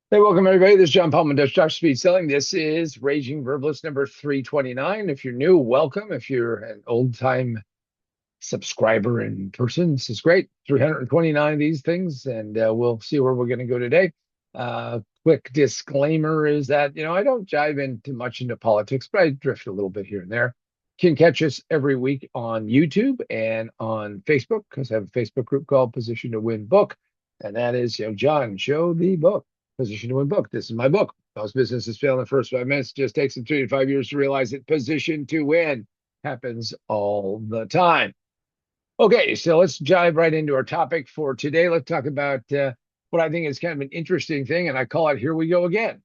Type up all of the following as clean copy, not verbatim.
Hey, welcome everybody. This is John Palman, Dutch Talk Speed Selling. This is Raging Verbalist number 329. If you're new, welcome. If you're an old-time subscriber in person, this is great. 329 of these things, and we'll see where we're going to go today. Quick disclaimer is that, I don't jive into much into politics, but I drift a little bit here and there. You can catch us every week on YouTube and on Facebook because I have a Facebook group called Position to Win Book. And that is, John, show the book. Position to Win book. This is my book. Most businesses fail in the first 5 minutes. It just takes them 3 to 5 years to realize that position to win happens all the time. Okay, so let's dive right into our topic for today. Let's talk about what I think is kind of an interesting thing, and I call it "Here We Go Again."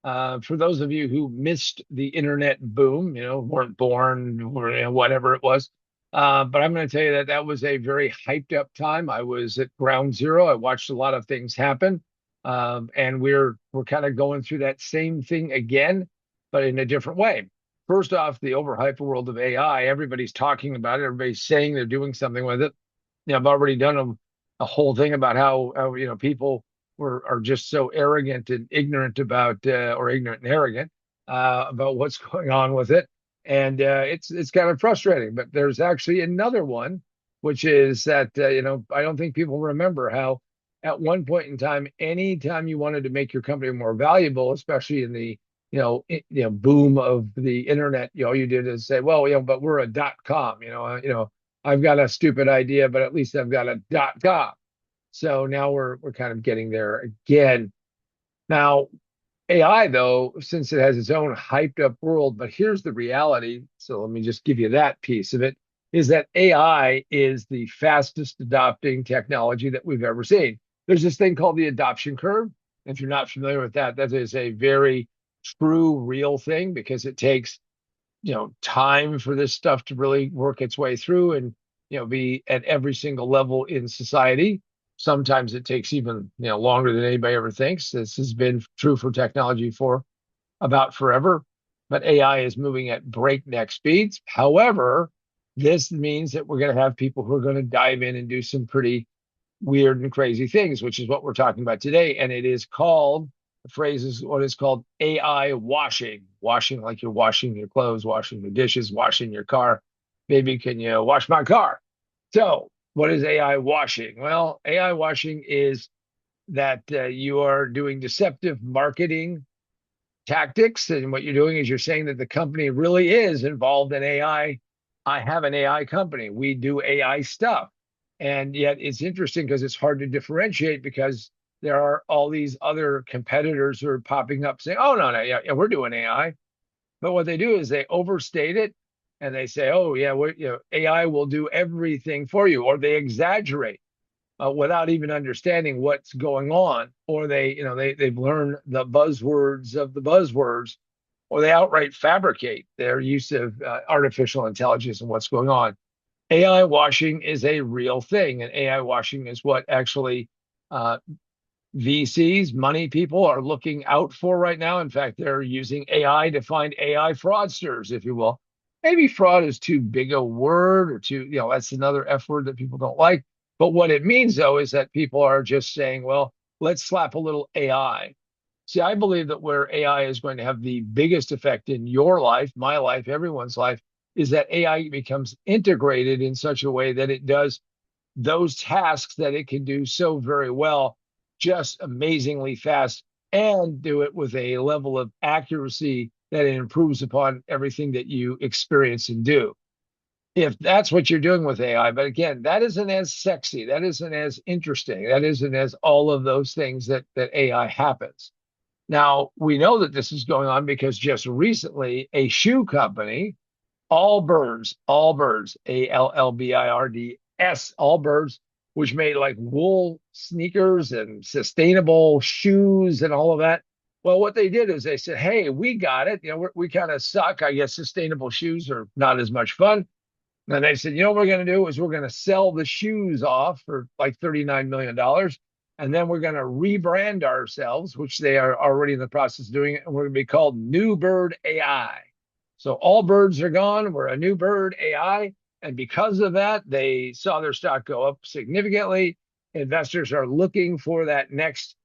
For those of you who missed the internet boom, weren't born or whatever it was, but I'm going to tell you that that was a very hyped up time. I was at ground zero. I watched a lot of things happen, and we're kind of going through that same thing again, but in a different way. First off, the overhyped world of AI. Everybody's talking about it. Everybody's saying they're doing something with it. I've already done a whole thing about how people are just so arrogant and ignorant about or ignorant and arrogant about what's going on with it, and it's kind of frustrating. But there's actually another one, which is that I don't think people remember how at one point in time, anytime you wanted to make your company more valuable, especially in the boom of the internet, all you did is say, well, but we're a .com, I've got a stupid idea, but at least I've got a .com. So now we're kind of getting there again. Now, AI though, since it has its own hyped up world, but here's the reality. So let me just give you that piece of it, is that AI is the fastest adopting technology that we've ever seen. There's this thing called the adoption curve. If you're not familiar with that, that is a very true, real thing because it takes time for this stuff to really work its way through and be at every single level in society. Sometimes it takes even longer than anybody ever thinks. This has been true for technology for about forever, but AI is moving at breakneck speeds. However, this means that we're going to have people who are going to dive in and do some pretty weird and crazy things, which is what we're talking about today. And it is called, the phrase is what is called AI washing. Washing like you're washing your clothes, washing the dishes, washing your car. Maybe can you wash my car? So, what is AI washing? Well, AI washing is that you are doing deceptive marketing tactics. And what you're doing is you're saying that the company really is involved in AI. I have an AI company. We do AI stuff. And yet it's interesting because it's hard to differentiate because there are all these other competitors who are popping up saying, oh, no, no, yeah, yeah, we're doing AI. But what they do is they overstate it and they say, oh, yeah, AI will do everything for you, or they exaggerate without even understanding what's going on, or they've learned the buzzwords of the buzzwords, or they outright fabricate their use of artificial intelligence and what's going on. AI washing is a real thing, and AI washing is what actually uh, VCs, money people, are looking out for right now. In fact, they're using AI to find AI fraudsters, if you will. Maybe fraud is too big a word or too, that's another F word that people don't like. But what it means, though, is that people are just saying, well, let's slap a little AI. See, I believe that where AI is going to have the biggest effect in your life, my life, everyone's life, is that AI becomes integrated in such a way that it does those tasks that it can do so very well, just amazingly fast, and do it with a level of accuracy that it improves upon everything that you experience and do. If that's what you're doing with AI, but again, that isn't as sexy, that isn't as interesting, that isn't as all of those things that AI happens. Now, we know that this is going on because just recently a shoe company, Allbirds, Allbirds, Allbirds, which made like wool sneakers and sustainable shoes and all of that. Well, what they did is they said, "Hey, we got it. We kind of suck. I guess sustainable shoes are not as much fun." And they said, what we're going to do is we're going to sell the shoes off for like $39 million. And then we're going to rebrand ourselves, which they are already in the process of doing. And we're going to be called New Bird AI. So all birds are gone. We're a new bird AI. And because of that, they saw their stock go up significantly. Investors are looking for that next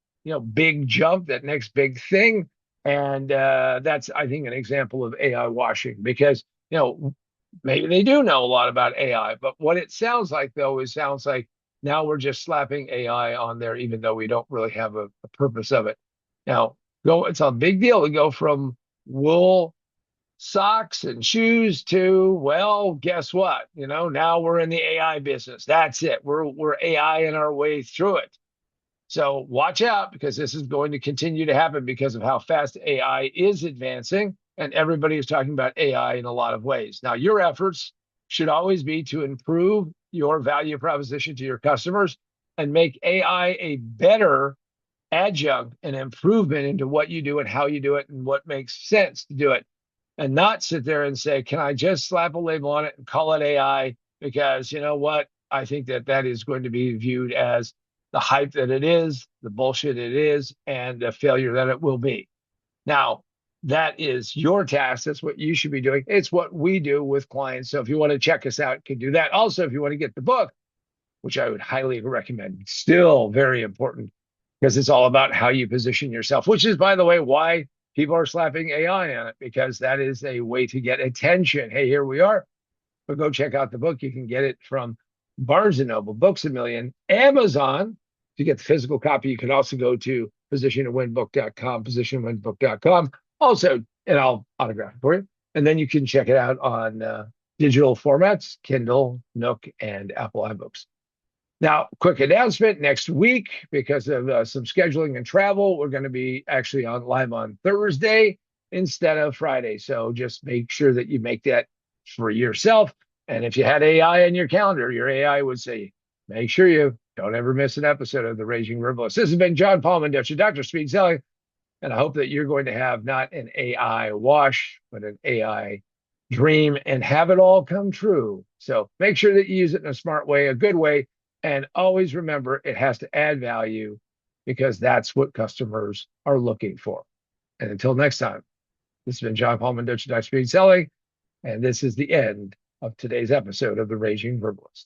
big jump, that next big thing. And that's, I think, an example of AI washing because, maybe they do know a lot about AI, but what it sounds like, though, is sounds like now we're just slapping AI on there, even though we don't really have a purpose of it. Now, it's a big deal to go from wool socks and shoes to, well, guess what? Now we're in the AI business. That's it. We're AI in our way through it. So watch out because this is going to continue to happen because of how fast AI is advancing. And everybody is talking about AI in a lot of ways. Now, your efforts should always be to improve your value proposition to your customers and make AI a better adjunct and improvement into what you do and how you do it and what makes sense to do it. And not sit there and say, can I just slap a label on it and call it AI? Because you know what? I think that is going to be viewed as the hype that it is, the bullshit it is, and the failure that it will be. Now, that is your task. That's what you should be doing. It's what we do with clients. So if you want to check us out, you can do that. Also, if you want to get the book, which I would highly recommend, still very important because it's all about how you position yourself, which is, by the way, why people are slapping AI on it, because that is a way to get attention. Hey, here we are. But go check out the book. You can get it from Barnes & Noble, Books A Million, Amazon. To get the physical copy, you can also go to positiontowinbook.com, positiontowinbook.com. Also, and I'll autograph it for you. And then you can check it out on digital formats, Kindle, Nook, and Apple iBooks. Now, quick announcement, next week, because of some scheduling and travel, we're going to be actually live on Thursday instead of Friday. So just make sure that you make that for yourself. And if you had AI in your calendar, your AI would say, make sure you don't ever miss an episode of the Raging Verbalist. This has been John Paul Mendoza, Dr. Speed Selling, and I hope that you're going to have not an AI wash, but an AI dream and have it all come true. So make sure that you use it in a smart way, a good way, and always remember it has to add value because that's what customers are looking for. And until next time, this has been John Paul Mendoza, Dr. Speed Selling, and this is the end of today's episode of the Raging Verbalist.